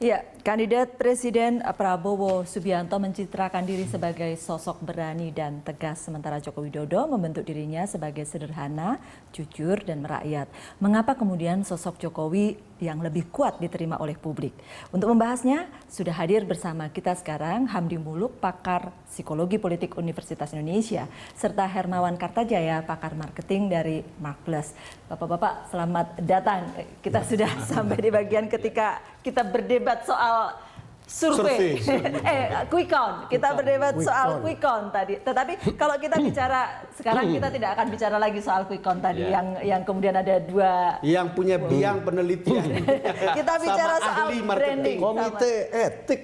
Ya, kandidat Presiden Prabowo Subianto mencitrakan diri sebagai sosok berani dan tegas, sementara Joko Widodo membentuk dirinya sebagai sederhana, jujur, dan merakyat. Mengapa kemudian sosok Jokowi yang lebih kuat diterima oleh publik? Untuk membahasnya, sudah hadir bersama kita sekarang Hamdi Muluk, pakar psikologi politik Universitas Indonesia, serta Hermawan Kartajaya, pakar marketing dari Marketplace. Bapak-bapak, selamat datang. Kita sudah sampai di bagian ketika kita berdebat soal survei. Quick count. Kita berdebat soal quick count tadi. Tetapi kalau kita bicara sekarang, kita tidak akan bicara lagi soal quick count tadi yang kemudian ada dua yang punya biang penelitian. Kita bicara soal branding. Komite etik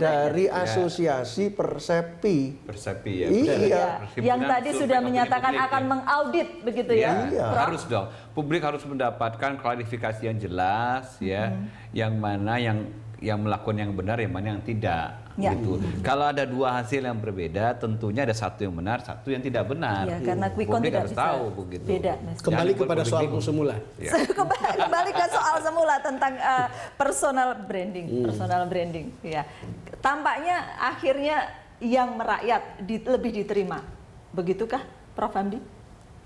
dari Asosiasi Persepi. Persepi ya. Iya. Yang tadi sudah menyatakan akan mengaudit begitu ya. Iya. Harus dong. Publik harus mendapatkan klarifikasi yang jelas ya. Yang mana yang melakukan yang benar, yang mana yang tidak, gitu. Kalau ada dua hasil yang berbeda, tentunya ada satu yang benar, satu yang tidak benar. Ya, karena quick count tidak harus bisa tahu begitu. Beda. Kembali kepada soal semula. Ya. Kembali ke soal semula tentang personal branding. Ya, tampaknya akhirnya yang merakyat lebih diterima, begitukah, Prof. Hamdi?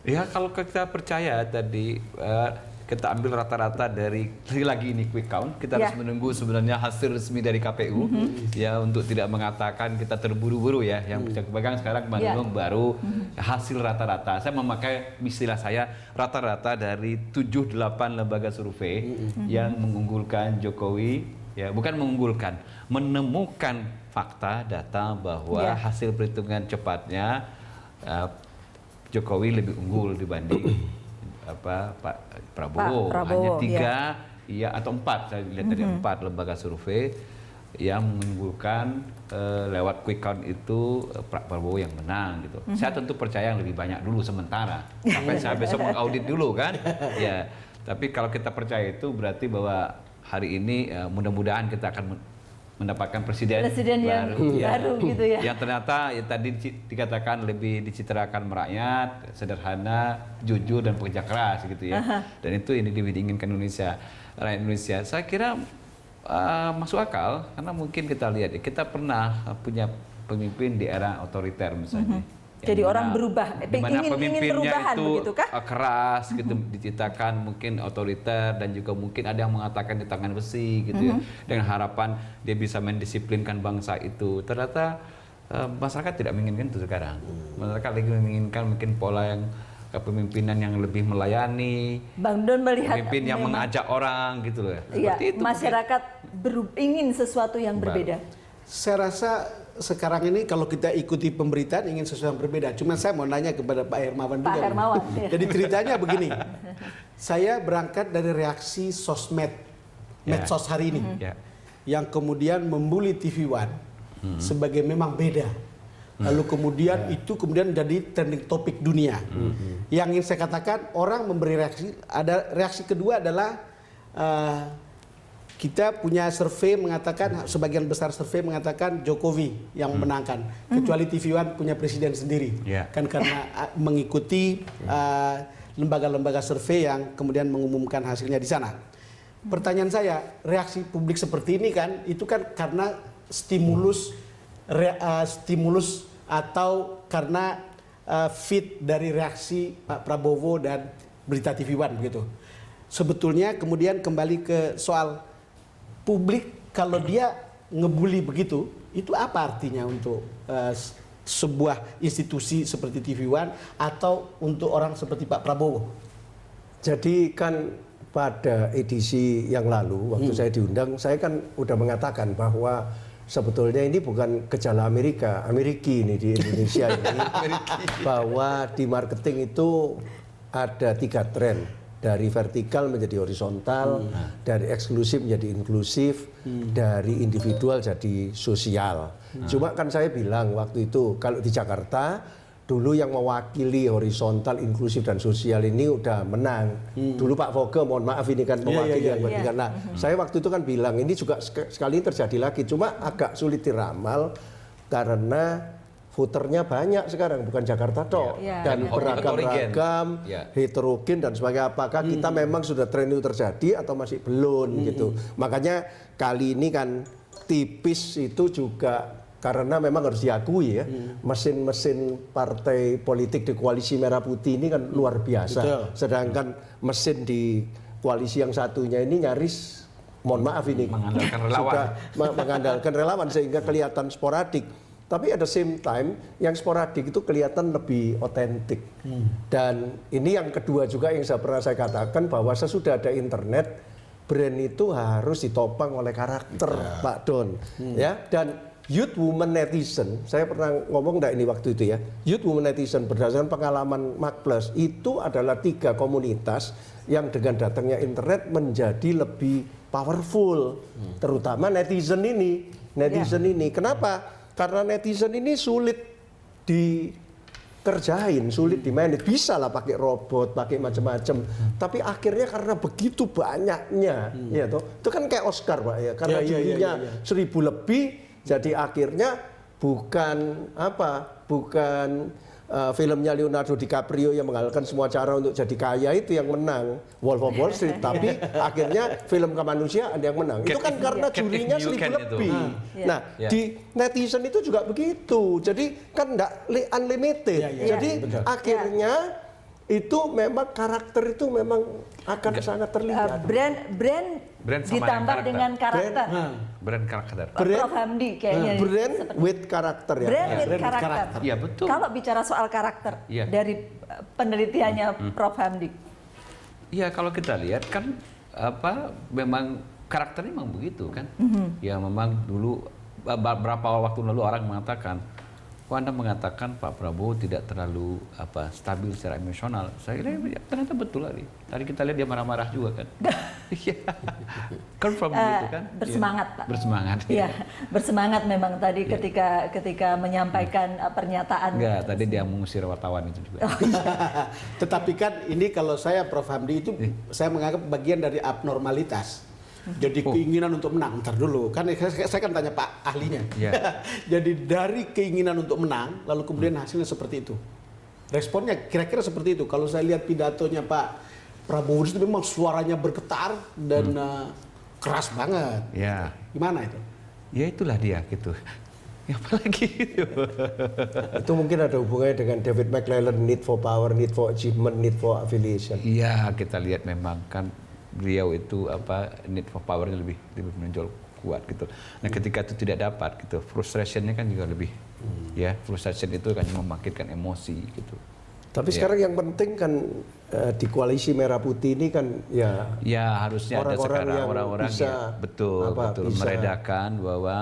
Ya, kalau kita percaya tadi. Kita ambil rata-rata dari lagi ini quick count, kita harus menunggu sebenarnya hasil resmi dari KPU ya, untuk tidak mengatakan kita terburu-buru ya. Yang bisa pegang sekarang baru hasil rata-rata. Saya memakai istilah saya rata-rata dari 7-8 lembaga survei yang mengunggulkan Jokowi ya, bukan mengunggulkan, menemukan fakta data bahwa hasil perhitungan cepatnya Jokowi lebih unggul dibanding Pak Prabowo. Hanya 3 atau 4, saya lihat dari 4 lembaga survei yang mengunggulkan lewat quick count itu Pak Prabowo yang menang gitu. Saya tentu percaya yang lebih banyak dulu sementara sampai saya besok mengaudit dulu kan. Ya, tapi kalau kita percaya itu berarti bahwa hari ini mudah-mudahan kita akan mendapatkan presiden baru gitu ya. Yang ternyata tadi dikatakan lebih dicitrakan merakyat, sederhana, jujur, dan pekerja keras gitu ya. Dan itu ini diinginkan rakyat Indonesia. Saya kira masuk akal karena mungkin kita lihat ya, kita pernah punya pemimpin di era otoriter misalnya. Jadi orang berubah, ingin perubahan itu begitukah? Keras gitu, diciptakan mungkin otoriter, dan juga mungkin ada yang mengatakan di tangan besi gitu ya, dengan harapan dia bisa mendisiplinkan bangsa itu. Ternyata masyarakat tidak menginginkan itu sekarang. Masyarakat lagi menginginkan mungkin pola yang kepemimpinan yang lebih melayani, Bang Don melihat pemimpin yang mengajak orang gitu loh. Seperti itu. Masyarakat ingin sesuatu yang berbeda. Saya rasa sekarang ini kalau kita ikuti pemberitaan ingin sesuatu yang berbeda. Cuma saya mau nanya kepada Pak Hermawan juga. Pak Hermawan. Jadi ceritanya begini. Saya berangkat dari reaksi sosmed, medsos hari ini, yang kemudian membuli TV One sebagai memang beda. Lalu kemudian itu kemudian jadi trending topik dunia. Yang ingin saya katakan, orang memberi reaksi. Ada reaksi kedua adalah kita punya survei mengatakan, sebagian besar survei mengatakan Jokowi yang menangkan, kecuali TV One punya presiden sendiri, kan karena mengikuti lembaga-lembaga survei yang kemudian mengumumkan hasilnya di sana. Pertanyaan saya, reaksi publik seperti ini kan, itu kan karena stimulus atau karena feed dari reaksi Pak Prabowo dan berita TV One begitu. Sebetulnya kemudian kembali ke soal publik, kalau dia ngebully begitu, itu apa artinya untuk sebuah institusi seperti TV One atau untuk orang seperti Pak Prabowo? Jadi kan pada edisi yang lalu, waktu saya diundang, saya kan udah mengatakan bahwa sebetulnya ini bukan gejala Ameriki ini di Indonesia ini, bahwa di marketing itu ada 3 tren. Dari vertikal menjadi horizontal, dari eksklusif menjadi inklusif, dari individual jadi sosial. Cuma kan saya bilang waktu itu, kalau di Jakarta, dulu yang mewakili horizontal, inklusif, dan sosial ini udah menang. Dulu Pak Foge, mohon maaf ini kan mewakili yang vertikal. Nah, saya waktu itu kan bilang, ini juga sekali ini terjadi lagi. Cuma agak sulit diramal, karena voternya banyak sekarang, bukan Jakarta tok, Iya. dan Iya. beragam-ragam, Iya. heterogen dan sebagainya. Apakah kita memang sudah tren itu terjadi atau masih belum gitu? Makanya kali ini kan tipis itu juga karena memang harus diakui ya, mesin-mesin partai politik di koalisi Merah Putih ini kan luar biasa. Betul. Sedangkan mesin di koalisi yang satunya ini nyaris, mohon maaf ini, Mengandalkan relawan. sudah mengandalkan relawan sehingga kelihatan sporadik. Tapi at the same time, yang sporadik itu kelihatan lebih otentik. Dan ini yang kedua juga yang saya katakan bahwa sesudah ada internet, brand itu harus ditopang oleh karakter, Pak Don. Ya, dan youth woman netizen, saya pernah ngomong enggak ini waktu itu ya, youth woman netizen berdasarkan pengalaman Macplus itu adalah 3 komunitas yang dengan datangnya internet menjadi lebih powerful, terutama netizen ini. Netizen ini, kenapa? Karena netizen ini sulit dikerjain, sulit dimanage. Bisa lah pakai robot, pakai macam-macam. Tapi akhirnya karena begitu banyaknya, ya toh, itu kan kayak Oscar Pak ya. Karena jurinya 1000 lebih, jadi akhirnya bukan filmnya Leonardo DiCaprio yang menghalalkan semua cara untuk jadi kaya itu yang menang, Wolf of Wall Street. Tapi akhirnya film kemanusiaan yang menang. Itu kan karena jurinya 1000 lebih. Nah, di netizen itu juga begitu. Jadi kan enggak unlimited. Jadi akhirnya itu memang karakter itu memang akan sangat terlihat. Brand sama ditambah yang dengan karakter. Brand karakter. Prof. Hamdi kayaknya. Brand seperti- with karakter ya. Brand with Brand with karakter. karakter. Iya, betul. Kalau bicara soal karakter Iya. dari penelitiannya Prof. Hamdi. Iya, kalau kita lihat kan memang karakternya memang begitu kan. Ya memang dulu beberapa waktu lalu orang mengatakan, kok Anda mengatakan Pak Prabowo tidak terlalu stabil secara emosional. Saya kira ya, ternyata betul lagi. Tadi kita lihat dia marah-marah juga kan. Iya. Confirm gitu kan. Bersemangat, Ya. Pak. Bersemangat. Iya, bersemangat memang tadi ketika menyampaikan pernyataan. Enggak, tadi dia mengusir wartawan itu juga. Tetapi kan ini kalau saya Prof. Hamdi itu saya menganggap bagian dari abnormalitas. Jadi keinginan untuk menang, ntar dulu kan saya kan tanya Pak ahlinya. Iya. Jadi dari keinginan untuk menang, lalu kemudian hasilnya seperti itu. Responnya kira-kira seperti itu. Kalau saya lihat pidatonya Pak Prabowo itu memang suaranya bergetar dan keras banget. Ya. Gimana itu? Ya itulah dia gitu. Ya apalagi gitu. Itu mungkin ada hubungannya dengan David McClellan, need for power, need for achievement, need for affiliation. Iya, kita lihat memang kan beliau itu need for power-nya lebih menonjol kuat gitu. Nah, ketika itu tidak dapat gitu, frustration-nya kan juga lebih ya, frustration itu kan membangkitkan emosi gitu. Tapi sekarang yang penting kan di koalisi Merah Putih ini kan ya harusnya ada orang-orang sekarang yang orang-orang bisa, yang betul bisa meredakan bahwa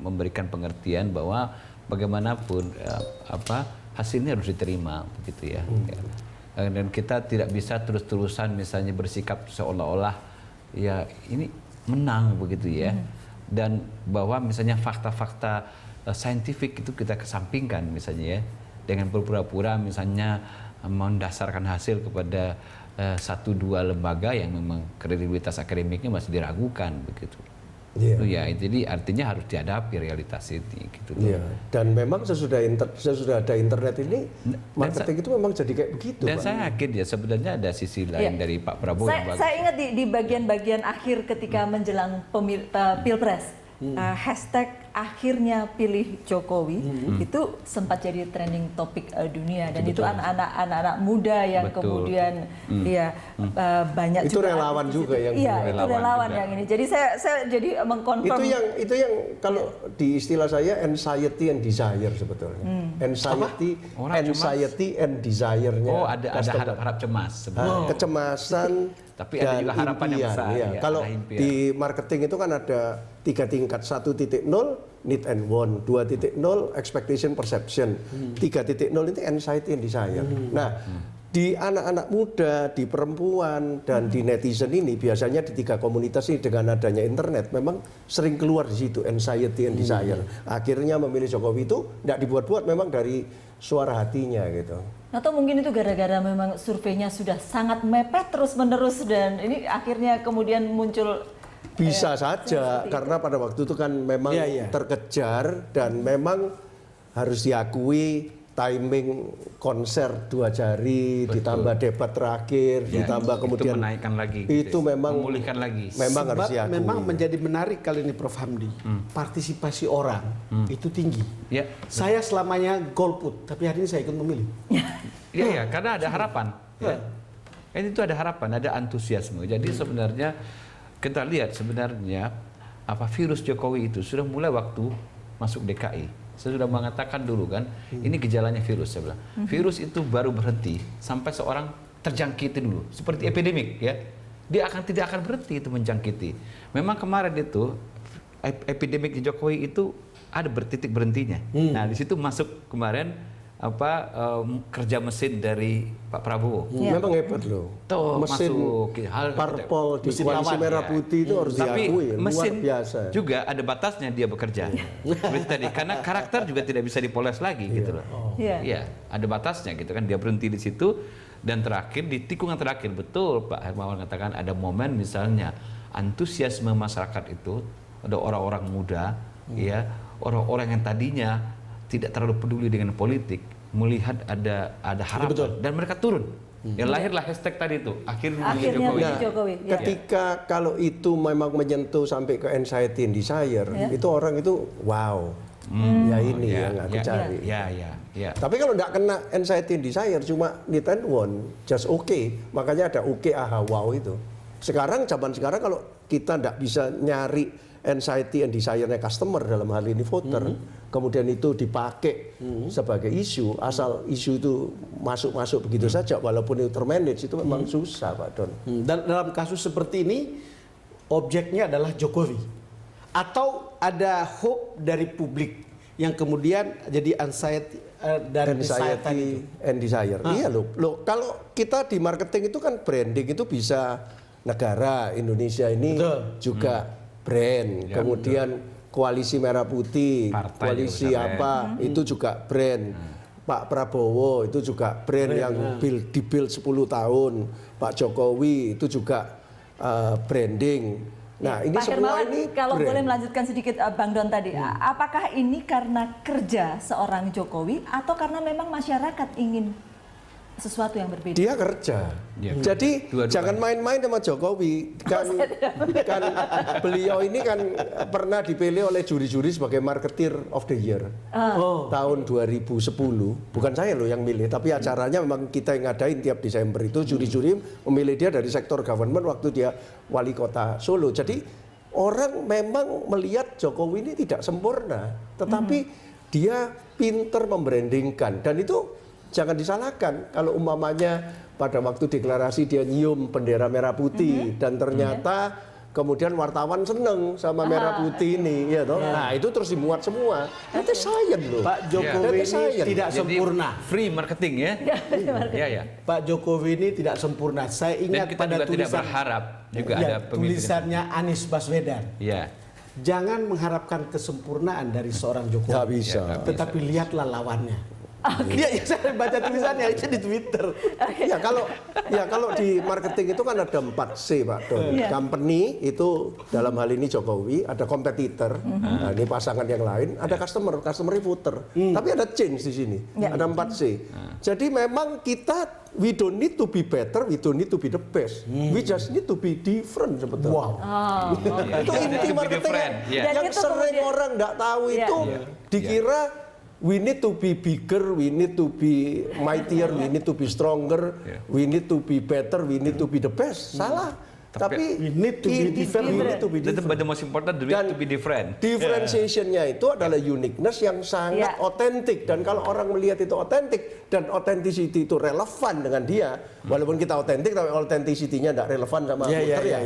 memberikan pengertian bahwa bagaimanapun hasilnya harus diterima begitu ya. Dan kita tidak bisa terus-terusan misalnya bersikap seolah-olah ya ini menang begitu ya. Dan bahwa misalnya fakta-fakta saintifik itu kita kesampingkan misalnya ya, dengan berpura-pura misalnya mendasarkan hasil kepada 1-2 lembaga yang memang kredibilitas akademiknya masih diragukan begitu. Itu ya, jadi artinya harus dihadapi realitas ini gitu. Iya. Dan memang sesudah ada internet ini marketing itu memang jadi kayak begitu. Dan Pak. saya yakin ya sebenarnya ada sisi lain dari Pak Prabowo yang bagus. Saya ingat di bagian-bagian akhir ketika menjelang pilpres, hashtag akhirnya pilih Jokowi itu sempat jadi trending topik dunia, dan itu anak-anak muda yang Betul. kemudian banyak Itu juga relawan aktivis juga yang itu relawan relawan juga. yang ini. Jadi saya jadi mengkonfirm Itu yang kalau di istilah saya anxiety and desire sebetulnya. Anxiety and desire-nya. Oh, ada harap-harap cemas sebenarnya. Kecemasan Tapi ada juga harapan yang impian, besar, iya. ya, Kalau ada impian. di marketing itu kan ada 3 tingkat, 1.0 need and want, 2.0 expectation perception, 3.0 itu anxiety and desire. Nah, di anak-anak muda, di perempuan dan di netizen ini biasanya di 3 komunitas ini dengan adanya internet memang sering keluar di situ anxiety and desire. Akhirnya memilih Jokowi itu tidak dibuat-buat, memang dari suara hatinya gitu. atau mungkin itu gara-gara memang surveinya sudah sangat mepet terus-menerus dan ini akhirnya kemudian muncul Bisa saja seperti karena pada waktu itu kan memang Iya, iya. terkejar dan memang harus diakui timing konser 2 jari ditambah debat terakhir ditambah kemudian itu menaikkan lagi itu memang memulihkan lagi. memang harus Sebab diakui. memang menjadi menarik kali ini Prof Hamdi. Partisipasi orang itu tinggi. Ya. Saya selamanya golput, tapi hari ini saya ikut memilih. Iya, karena ada harapan. Ya. Itu ada harapan, ada antusiasme. Jadi sebenarnya kita lihat sebenarnya apa virus Jokowi itu sudah mulai waktu masuk DKI. Saya sudah mengatakan dulu kan, ini gejalanya virus saya bilang. Virus itu baru berhenti sampai seorang terjangkiti dulu, seperti epidemik ya. Dia tidak akan berhenti itu menjangkiti. Memang kemarin itu epidemik di Jokowi itu ada titik berhentinya. Nah, di situ masuk kemarin kerja mesin dari Pak Prabowo. Memang hebat loh. Tuh, mesin masuk parpol di mesin koalisi lawan, merah ya. putih itu harus Tapi diakui luar mesin biasa. juga ada batasnya dia bekerja. Seperti tadi, karena karakter juga tidak bisa dipoles lagi gitu loh. Iya, ada batasnya gitu kan. Dia berhenti di situ dan terakhir di tikungan terakhir betul Pak Hermawan katakan ada momen misalnya antusiasme masyarakat itu ada orang-orang muda ya, orang-orang yang tadinya tidak terlalu peduli dengan politik melihat ada harapan dan mereka turun. Yang lahirlah hashtag tadi itu akhirnya Jokowi. Nah, Jokowi. Ya. Ketika kalau itu memang menyentuh sampai ke anxiety and desire, itu orang itu wow. Ya ini yang aku cari. Ya. Tapi kalau nggak kena anxiety and desire, cuma need and want, just okay. Makanya ada okay, aha, wow itu. Sekarang zaman sekarang kalau kita nggak bisa nyari anxiety and desire-nya customer dalam hal ini voter, kemudian itu dipakai sebagai isu, asal isu itu masuk begitu saja, walaupun itu termanage itu memang susah Pak Don. Dan dalam kasus seperti ini, objeknya adalah Jokowi. Atau ada hope dari publik yang kemudian jadi anxiety dan desire tadi itu. And desire. Iya loh, kalau kita di marketing itu kan branding itu bisa negara Indonesia ini juga brand, kemudian koalisi merah putih, Partai koalisi juga apa itu juga brand. Pak Prabowo itu juga brand yang di-build 10 tahun. Pak Jokowi itu juga branding. Nah, ini Pak semua Hermawan, ini kalau brand. boleh melanjutkan sedikit Bang Don tadi, apakah ini karena kerja seorang Jokowi atau karena memang masyarakat ingin sesuatu yang berbeda? Dia kerja. Ya, Jadi dua-duanya. jangan main-main sama Jokowi. Kan beliau ini kan pernah dipilih oleh juri-juri sebagai marketer of the year. Tahun 2010. Bukan saya loh yang milih, tapi acaranya memang kita yang ngadain tiap Desember itu juri-juri memilih dia dari sektor government waktu dia wali kota Solo. Jadi orang memang melihat Jokowi ini tidak sempurna, tetapi dia pinter membrandingkan dan itu jangan disalahkan kalau umpamanya pada waktu deklarasi dia nyium bendera merah putih dan ternyata kemudian wartawan seneng sama merah putih ini, ya toh. Nah itu terus dimuat semua. Itu science loh. Pak Jokowi Itu science. ini tidak Jadi, sempurna. free marketing ya. Ya. Pak Jokowi ini tidak sempurna. Saya Dan ingat kita pada juga tidak tulisan berharap juga ya, ada pemimpin. tulisannya Anies Baswedan. Ya. Jangan mengharapkan kesempurnaan dari seorang Jokowi. Nggak bisa. Tetapi lihatlah lawannya. Dia saya baca tulisannya itu di Twitter. Ya kalau di marketing itu kan ada 4C Pak Don. Company itu dalam hal ini Jokowi, ada kompetitor, nah, ini pasangan yang lain, ada customer voter. Tapi ada change di sini, ada 4C. Jadi memang kita we don't need to be better, we don't need to be the best, we just need to be different sebetulnya. Itu inti marketing yang itu sering orang nggak tahu itu dikira. We need to be bigger, we need to be mightier, we need to be stronger, we need to be better, we need to be the best. Salah. Tapi we need to be different. We need to be But different. the most important we have to be different. Differentiation-nya itu adalah uniqueness yang sangat otentik, dan kalau orang melihat itu otentik dan authenticity itu relevan dengan dia, walaupun kita otentik tapi authenticity-nya tidak relevan sama voter ya.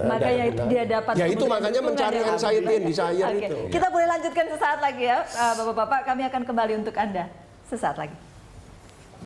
Makanya dia dapat. Ya itu makanya mencari anxiety and desire Oke. itu. Kita boleh lanjutkan sesaat lagi ya, Bapak-bapak. Kami akan kembali untuk Anda sesaat lagi.